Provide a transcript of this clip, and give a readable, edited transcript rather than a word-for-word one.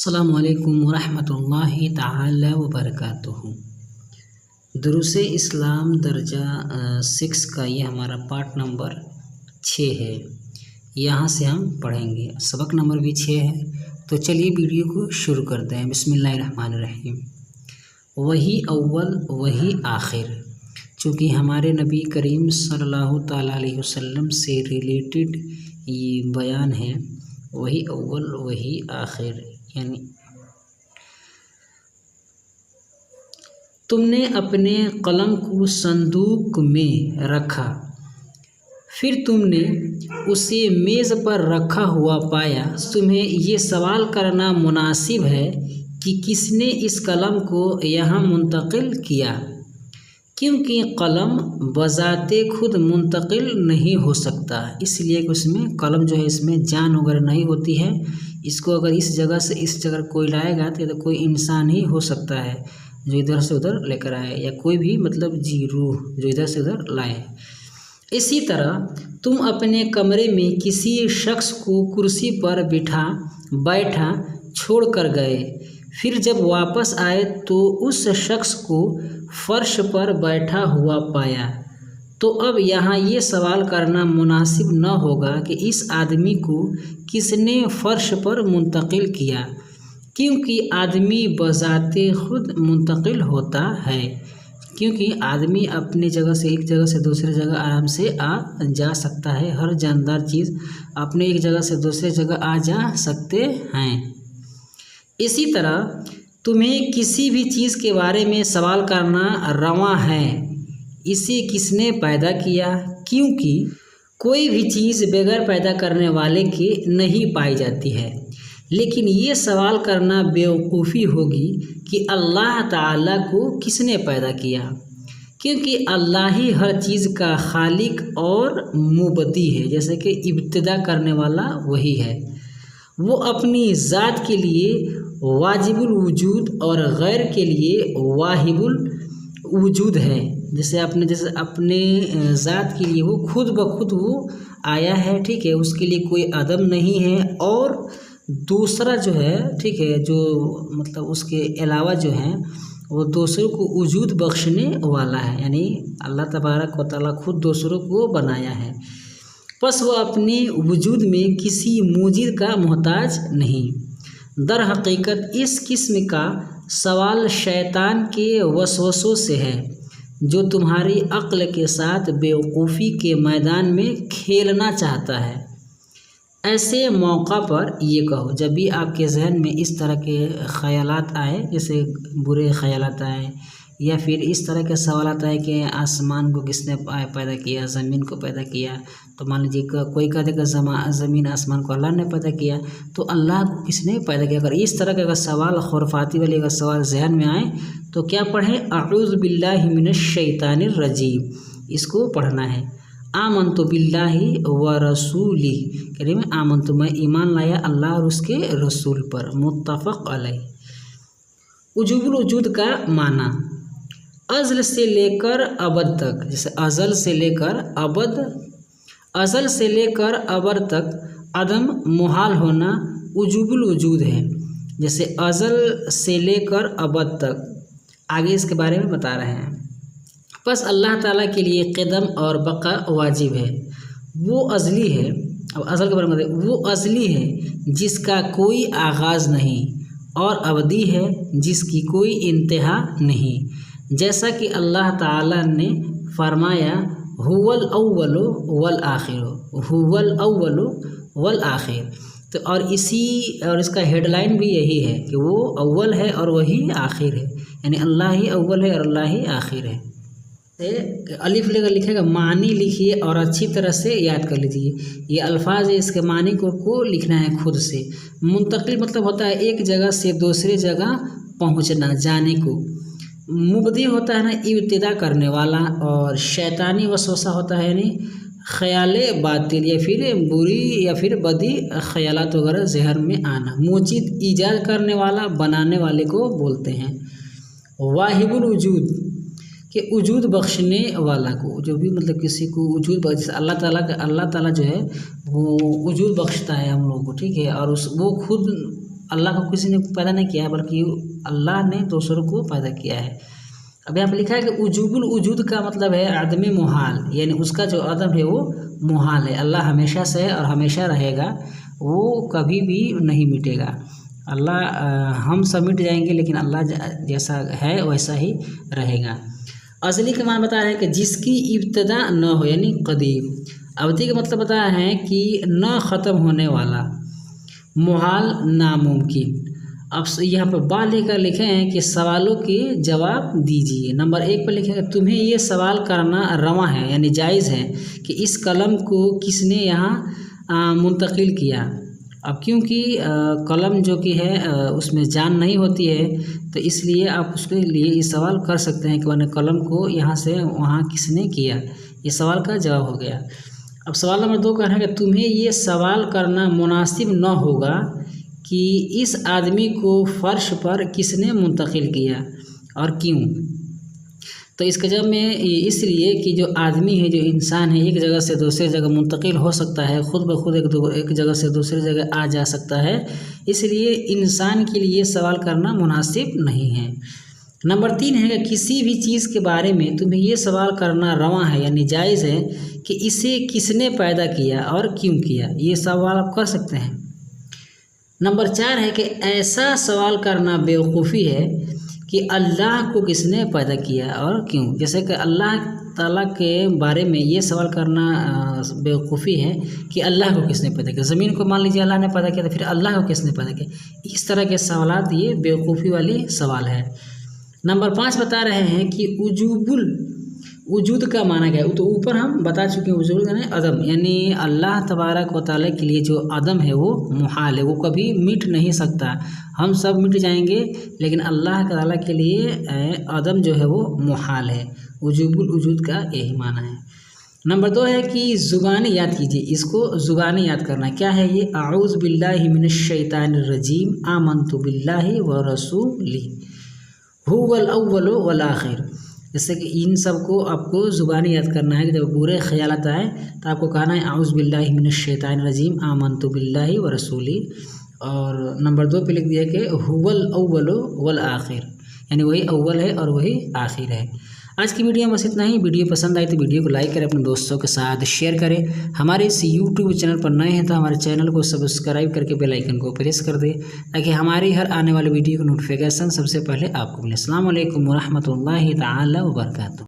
अस्सलामुअलैकुम वरहमतुल्लाहि ताला वबरकातुहू। दुरूस इस्लाम दर्जा 6 का ये हमारा पार्ट नंबर 6 है। यहाँ से हम पढ़ेंगे, सबक नंबर भी 6 है। तो चलिए वीडियो को शुरू करते हैं। बिस्मिल्लाहिर्रहमानिर्रहीम। वही अव्वल वही आखिर, चूँकि हमारे नबी करीम सल्लल्लाहु ताला अलैहि वसल्लम से रिलेटेड ये बयान है। वही अव्वल वही आखिर, यानी तुमने अपने कलम को संदूक में रखा, फिर तुमने उसे मेज़ पर रखा हुआ पाया। तुम्हें ये सवाल करना मुनासिब है कि किसने इस कलम को यहाँ मुंतकिल किया, क्योंकि कलम बज़ाते खुद मुंतकिल नहीं हो सकता। इसलिए कि उसमें कलम जो है इसमें जान वगैरह नहीं होती है। इसको अगर इस जगह से इस जगह कोई लाएगा तो कोई इंसान ही हो सकता है जो इधर से उधर लेकर आए, या कोई भी मतलब जी रूह जो इधर से उधर लाए। इसी तरह तुम अपने कमरे में किसी शख्स को कुर्सी पर बैठा छोड़ कर गए, फिर जब वापस आए तो उस शख्स को फर्श पर बैठा हुआ पाया। तो अब यहाँ ये सवाल करना मुनासिब न होगा कि इस आदमी को किसने फर्श पर मुंतकिल किया, क्योंकि आदमी बज़ाते खुद मुंतकिल होता है। क्योंकि आदमी अपनी जगह से एक जगह से दूसरी जगह आराम से आ जा सकता है। हर जानदार चीज़ अपने एक जगह से दूसरी जगह आ जा सकते हैं। इसी तरह तुम्हें किसी भी चीज़ के बारे में सवाल करना रवा है, इसे किसने पैदा किया, क्योंकि कोई भी चीज़ बगैर पैदा करने वाले के नहीं पाई जाती है। लेकिन ये सवाल करना बेवकूफ़ी होगी कि अल्लाह ताला को किसने पैदा किया, क्योंकि अल्लाह ही हर चीज़ का खालिक और मुबदी है। जैसे कि इब्तिदा करने वाला वही है। वो अपनी ज़ात के लिए वाजिबुल वजूद और गैर के लिए वाहिबुल वजूद है। जैसे अपने ज़ात के लिए वो खुद ब खुद वो आया है, ठीक है, उसके लिए कोई अदम नहीं है। और दूसरा जो है, ठीक है, जो मतलब उसके अलावा जो है वो दूसरों को वजूद बख्शने वाला है। यानी अल्लाह तबारक व तआला खुद दूसरों को बनाया है, बस वो अपने वजूद में किसी मूजिद का मोहताज नहीं। दर हकीकत इस किस्म का सवाल शैतान के वसवसों से है, जो तुम्हारी अक्ल के साथ बेवकूफ़ी के मैदान में खेलना चाहता है। ऐसे मौका पर ये कहो, जब भी आपके जहन में इस तरह के ख़यालात आए, जैसे बुरे ख़यालात आए या फिर इस तरह के सवालात आए कि आसमान को किसने पैदा किया, ज़मीन को पैदा किया, तो मान लीजिए कोई कह देगा ज़मीन आसमान को अल्लाह ने पैदा किया, तो अल्लाह को किसने पैदा किया। अगर इस तरह का सवाल खुरफाती वाले अगर सवाल जहन में आए तो क्या पढ़ें? अऊज़ु बिल्लाहि मिनश शैतानिर रजीम, इसको पढ़ना है। आमन्तु बिल्लाहि व रसूली, करीम आमन्तु, मैं ईमान लाया अल्लाह और उसके रसूल पर। मुत्तफ़क़ अलैह। वजूबुल वजूद का माना अज़ल से लेकर अबद तक, जैसे अज़ल से लेकर अबद, अज़ल से लेकर अबद तक अदम मुहाल होना वजूबुल वजूद है। जैसे अज़ल से लेकर अबद तक, आगे इसके बारे में बता रहे हैं। बस अल्लाह ताला के लिए क़दम और बका वाजिब है। वो अज़ली है, अब अज़ल के बारे में बताइए, वो अज़ली है जिसका कोई आगाज़ नहीं, और अबदी है जिसकी कोई इंतहा नहीं। जैसा कि अल्लाह ताला ने फरमाया हुवल अव्वलु वल आखिरु, हुवल अव्वलु वल आखिर। तो और इसका हेडलाइन भी यही है कि वो अव्वल है और वही आखिर है, यानी अल्लाह ही अव्वल है और अल्लाह ही आखिर है। अलिफ लेकर लिखेगा, मानी लिखिए और अच्छी तरह से याद कर लीजिए। ये अल्फाज है, इसके मानी को लिखना है खुद से। मुंतकिल मतलब होता है एक जगह से दूसरी जगह पहुंचना, जाने को। मुबदी होता है ना इब्तिदा करने वाला, और शैतानी वसवसा होता है यानी ख्याले बातिल या फिर बुरी या फिर बदी ख्यालात वगैरह जहर में आना। मुजीद ईजाद करने वाला, बनाने वाले को बोलते हैं। वाहिबुल वजूद के वजूद बख्शने वाला को, जो भी मतलब किसी को वजूद बख्श, अल्लाह ताला जो है वो वजूद बख्शता है हम लोगों को, ठीक है। और वो खुद अल्लाह को किसी ने पैदा नहीं किया है, बल्कि अल्लाह ने दूसरों को पैदा किया है। अब यहाँ पर लिखा है कि उजूबुल वजूद का मतलब है आदमी मुहाल, यानी उसका जो अदम है वो मुहाल है। अल्लाह हमेशा से है और हमेशा रहेगा, वो कभी भी नहीं मिटेगा। अल्लाह हम सब मिट जाएंगे, लेकिन अल्लाह जैसा है वैसा ही रहेगा। असली का मान बताया है कि जिसकी इब्तदा न हो, यानी कदीम। अवधि का मतलब बताया है कि न ख़त्म होने वाला, मुहाल नामुमकिन। अब यहाँ पर बा लेकर लिखे हैं कि सवालों के जवाब दीजिए। नंबर 1 पर लिखे हैं तुम्हें ये सवाल करना रवा है, यानी जायज़ है कि इस कलम को किसने यहाँ मुंतकिल किया। अब क्योंकि कलम जो कि है उसमें जान नहीं होती है, तो इसलिए आप उसके लिए ये सवाल कर सकते हैं कि मैंने कलम को यहाँ से वहाँ किसने किया। ये सवाल का जवाब हो गया। अब सवाल नंबर 2 कह रहा है कि तुम्हें ये सवाल करना मुनासिब न होगा कि इस आदमी को फ़र्श पर किसने मुंतकिल किया और क्यों। तो इसके जवाब में इसलिए कि जो आदमी है, जो इंसान है, एक जगह से दूसरी जगह मुंतकिल हो सकता है, खुद ब खुद एक जगह से दूसरी जगह आ जा सकता है, इसलिए इंसान के लिए सवाल करना मुनासिब नहीं है। नंबर 3 है कि किसी भी चीज़ के बारे में तुम्हें ये सवाल करना रवा है, यानी जायज़ है कि इसे किसने पैदा किया और क्यों किया। ये सवाल आप कर सकते हैं। नंबर 4 है कि ऐसा सवाल करना बेवकूफ़ी है कि अल्लाह को किसने पैदा किया और क्यों। जैसे कि अल्लाह ताला के बारे में ये सवाल करना बेवकूफ़ी है कि अल्लाह को किसने पैदा किया। ज़मीन को मान लीजिए अल्लाह ने पैदा किया, तो फिर अल्लाह को किसने पैदा किया। इस तरह के सवालात ये बेवकूफ़ी वाली सवाल है। नंबर 5 बता रहे हैं कि उजूबुल वजूद का माना गया, तो ऊपर हम बता चुके हैं। वजूद यानी अदम, यानी अल्लाह तबारक व तआला के लिए जो अदम है वो मुहाल है, वो कभी मिट नहीं सकता। हम सब मिट जाएंगे, लेकिन अल्लाह ताला के लिए अदम जो है वो मुहाल है। वजूबुल वजूद का यही माना है। नंबर 2 है कि ज़ुबानी याद कीजिए। इसको ज़ुबानी याद करना क्या है ये, आऊज़ु बिल्लाहि मिनश शैतानिर रजीम आमन्तु बिल्लाहि व रसूली हुवल अव्वलु वल आखिर। जैसे कि इन सब को आपको ज़ुबानी याद करना है कि जब बुरे ख्यालात आए तो आपको कहना है आऊज़ु बिल्लाहि मिनश शैतानिर रजीम आमन्तु बिल्लाहि व रसूली। और नंबर 2 पे लिख दिया कि हुवल अव्वलु वल आखिर, यानी वही अव्वल है और वही आखिर है। आज की वीडियो में बस इतना ही। वीडियो पसंद आई तो वीडियो को लाइक करें, अपने दोस्तों के साथ शेयर करें। हमारे इस यूट्यूब चैनल पर नए हैं तो हमारे चैनल को सब्सक्राइब करके बेल आइकन को प्रेस कर दें, ताकि हमारी हर आने वाली वीडियो की नोटिफिकेशन सबसे पहले आपको मिले। अस्सलाम वालेकुम व रहमतुल्लाहि तआला व बरकातहू।